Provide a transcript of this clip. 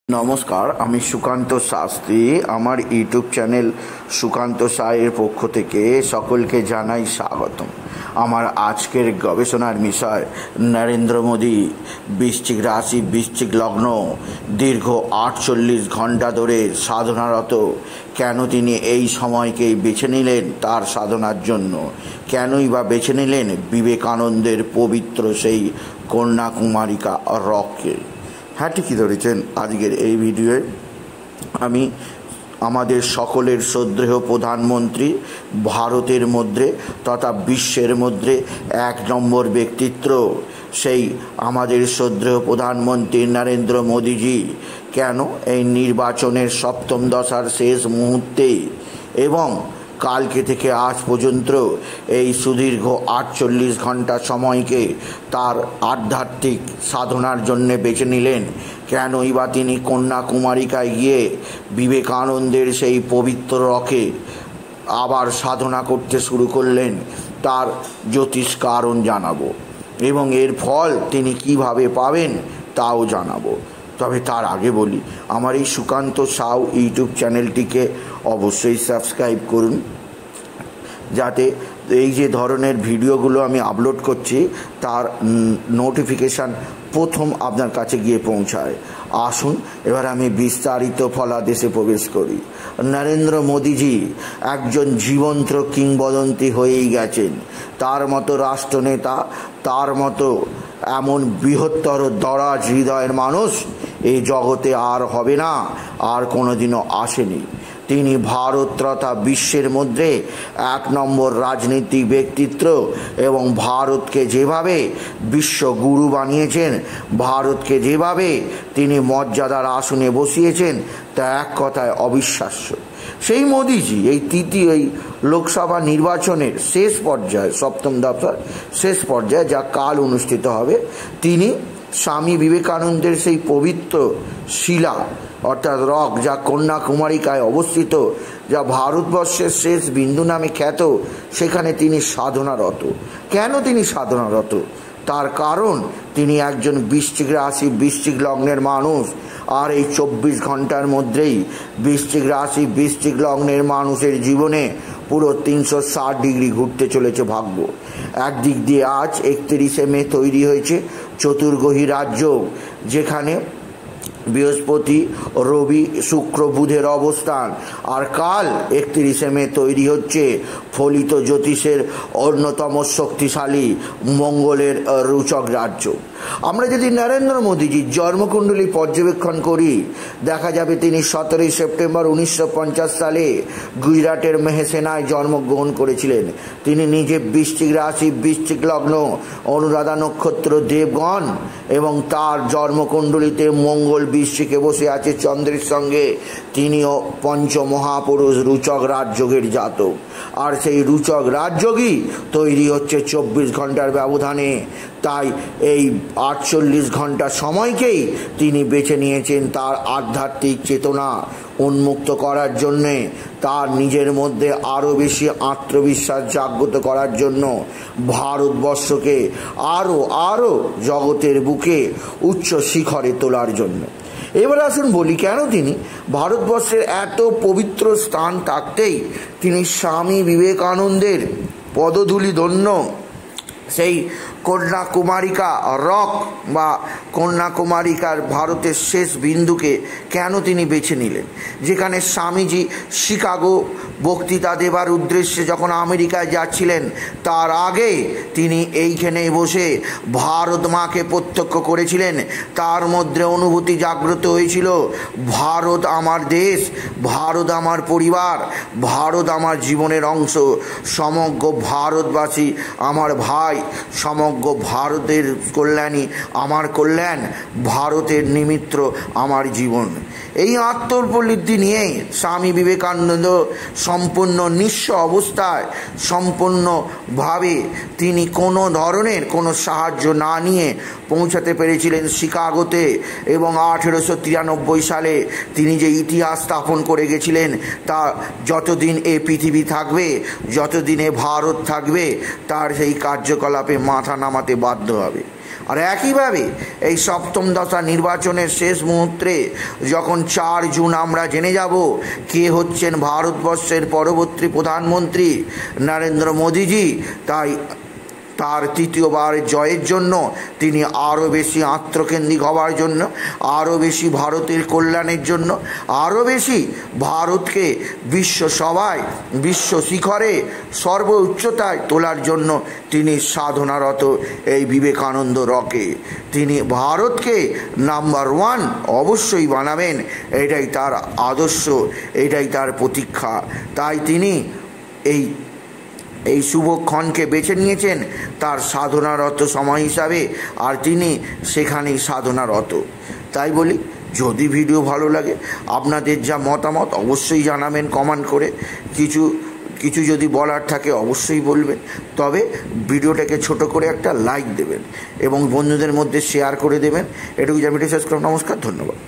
নমস্কার, আমি সুকান্ত শাস্ত্রী। আমার ইউটিউব চ্যানেল সুকান্ত সায়ের পক্ষ থেকে সকলকে জানাই স্বাগতম। আমার আজকের গবেষণার বিষয় নরেন্দ্র মোদী বৃশ্চিক রাশি, বৃশ্চিক লগ্ন, দীর্ঘ 48 ঘন্টা ধরে সাধনারত। কেন তিনি এই সময়কেই বেছে নিলেন তার সাধনার জন্য? কেনই বা বেছে নিলেন বিবেকানন্দের পবিত্র সেই কন্যাকুমারিকা রককে? হ্যাঁ, ঠিকই ধরেছেন। আজকের এই ভিডিওয়ে আমি আমাদের সকলের শ্রদ্ধেয় প্রধানমন্ত্রী, ভারতের মধ্যে তথা বিশ্বের মধ্যে 1 নম্বর ব্যক্তিত্ব, সেই আমাদের শ্রদ্ধেয় প্রধানমন্ত্রী নরেন্দ্র মোদীজি কেন এই নির্বাচনের সপ্তম দশার শেষ মুহূর্তে এবং কালকে থেকে আজ পর্যন্ত এই সুদীর্ঘ 48 ঘন্টা সময়কে তার আধ্যাত্মিক সাধনার জন্য বেছে নিলেন? কেনই বা তিনি কন্যাকুমারিকায় গিয়ে বিবেকানন্দের সেই পবিত্র রকে আবার সাধনা করতে শুরু করলেন? তার জ্যোতিষ কারণ জানাবো এবং এর ফল তিনি কিভাবে পাবেন তাও জানাবো। তবে তার আগে বলি, আমার এই সুকান্ত সাউ ইউটিউব চ্যানেলটিকে অবশ্যই সাবস্ক্রাইব করুন, যাতে এই যে ধরনের ভিডিওগুলো আমি আপলোড করছি তার নোটিফিকেশান প্রথম আপনার কাছে গিয়ে পৌঁছায়। আসুন এবার আমি বিস্তারিত ফলাদেশে প্রবেশ করি। নরেন্দ্র মোদীজি একজন জীবন্ত কিংবদন্তি হয়েই গেছেন। তার মতো রাষ্ট্রনেতা, তার মতো এমন বৃহত্তর দরাজ হৃদয়ের মানুষ এই জগতে আর হবে না, আর কোনোদিনও আসেনি। তিনি ভারত তথা বিশ্বের মধ্যে 1 নম্বর রাজনীতিক ব্যক্তিত্ব এবং ভারতকে যেভাবে বিশ্বগুরু বানিয়েছেন, ভারতকে যেভাবে তিনি মর্যাদার আসনে বসিয়েছেন, তা এক কথায় অবিশ্বাস্য। সেই মোদীজি এই তৃতীয় লোকসভা নির্বাচনের শেষ পর্যায়ে, সপ্তম দফার শেষ পর্যায়ে, যা কাল অনুষ্ঠিত হবে, তিনি স্বামী বিবেকানন্দের সেই পবিত্র শিলা অর্থাৎ রক, যা কন্যাকুমারিকায় অবস্থিত, যা ভারতবর্ষের শেষ বিন্দু নামে খ্যাত, সেখানে তিনি সাধনারত। কেন তিনি সাধনারত? তার কারণ তিনি একজন বৃশ্চিক রাশি, বৃশ্চিক লগ্নের মানুষ। আর এই 24 ঘন্টার মধ্যেই বৃশ্চিক রাশি, বৃশ্চিক লগ্নের মানুষের জীবনে পুরো 360 ডিগ্রি ঘুরতে চলেছে ভাগ্য। একদিক দিয়ে আজ 31শে মে তৈরি হয়েছে চতুর্গ্রহী রাজযোগ, যেখানে বৃহস্পতি, রবি, শুক্র, বুধের অবস্থান। আর কাল 31শে মে তৈরি হচ্ছে ফলিত জ্যোতিষের অন্যতম শক্তিশালী মঙ্গলের রুচক রাজ্য। আমরা যদি নরেন্দ্র মোদীজির জন্মকুণ্ডলী পর্যবেক্ষণ করি, দেখা যাবে তিনি 17 সেপ্টেম্বর 1950 সালে গুজরাটের মেহসেনায় জন্মগ্রহণ করেছিলেন। তিনি নিজে বৃশ্চিক রাশি, বৃশ্চিক লগ্ন, অনুরাধা নক্ষত্র, দেবগণ, এবং তার জন্মকুণ্ডলীতে মঙ্গল বৃশ্চিকে বসে আছে চন্দ্রের সঙ্গে। তিনিও পঞ্চমহাপুরুষ রুচক রাজযোগের জাতক। আর সেই রুচক রাজযোগই তৈরি হচ্ছে 24 ঘন্টার ব্যবধানে। তাই এই 48 ঘন্টা সময়কেই তিনি বেছে নিয়েছেন তার আধ্যাত্মিক চেতনা উন্মুক্ত করার জন্যে, তার নিজের মধ্যে আরও বেশি আত্মবিশ্বাস জাগ্রত করার জন্য, ভারতবর্ষকে আরও জগতের বুকে উচ্চ শিখরে তোলার জন্য। এবার আসুন বলি, কেন তিনি ভারতবর্ষের এত পবিত্র স্থান থাকতেই তিনি স্বামী বিবেকানন্দের পদধূলি ধন্য সেই কন্যাকুমারিকা রক বা কন্যাকুমারিকার ভারতের শেষ বিন্দুকে কেন তিনি বেছে নিলেন? যেখানে স্বামীজি শিকাগো বক্তৃতা দেবার উদ্দেশ্যে যখন আমেরিকায় যাচ্ছিলেন, তার আগে তিনি এইখানে বসে ভারত মাকে প্রত্যক্ষ করেছিলেন। তার মধ্যে অনুভূতি জাগ্রত হয়েছিল, ভারত আমার দেশ, ভারত আমার পরিবার, ভারত আমার জীবনের অংশ, সমগ্র ভারতবাসী আমার ভাই, সমগ্র ভারতের কল্যাণই আমার কল্যাণ, ভারতের নিমিত্ত আমার জীবন। এই আত্মোপলব্ধি নিয়েই স্বামী বিবেকানন্দ সম্পূর্ণ নিঃস্ব অবস্থায়, সম্পূর্ণভাবে তিনি কোনো ধরনের কোনো সাহায্য না নিয়ে পৌঁছাতে পেরেছিলেন শিকাগোতে। এবং 1893 সালে তিনি যে ইতিহাস স্থাপন করে গেছিলেন, তা যতদিন এ পৃথিবী থাকবে, যতদিনে ভারত থাকবে, তার সেই কার্যকলাপে মাথা নামাতে বাধ্য হবে। আর একইভাবে এই সপ্তম দশা নির্বাচনের শেষ মুহূর্তে যখন 4 জুন আমরা জেনে যাব কে হচ্ছেন ভারতবর্ষের পরবর্তী প্রধানমন্ত্রী নরেন্দ্র মোদীজি, তাই তার তৃতীয়বার জয়ের জন্য তিনি আরও বেশি আত্মকেন্দ্রিক হওয়ার জন্য, আরও বেশি ভারতের কল্যাণের জন্য, আরও বেশি ভারতকে বিশ্ব সভায়, বিশ্ব শিখরে, সর্বোচ্চতায় তোলার জন্য তিনি সাধনারত এই বিবেকানন্দ রকে। তিনি ভারতকে নাম্বার 1 অবশ্যই বানাবেন, এটাই তার আদর্শ, এটাই তার প্রতীক্ষা। তাই তিনি এই শুভক্ষণকে বেছে নিয়েছেন তার সাধনারত সময় হিসাবে, আর তিনি সেখানেই সাধনারত। তাই বলি, যদি ভিডিও ভালো লাগে, আপনাদের যা মতামত অবশ্যই জানাবেন কমেন্ট করে। কিছু যদি বলার থাকে অবশ্যই বলবেন, তবে ভিডিওটাকে ছোট করে একটা লাইক দেবেন এবং বন্ধুদের মধ্যে শেয়ার করে দেবেন। এটুকু আমি শেষ করব। নমস্কার, ধন্যবাদ।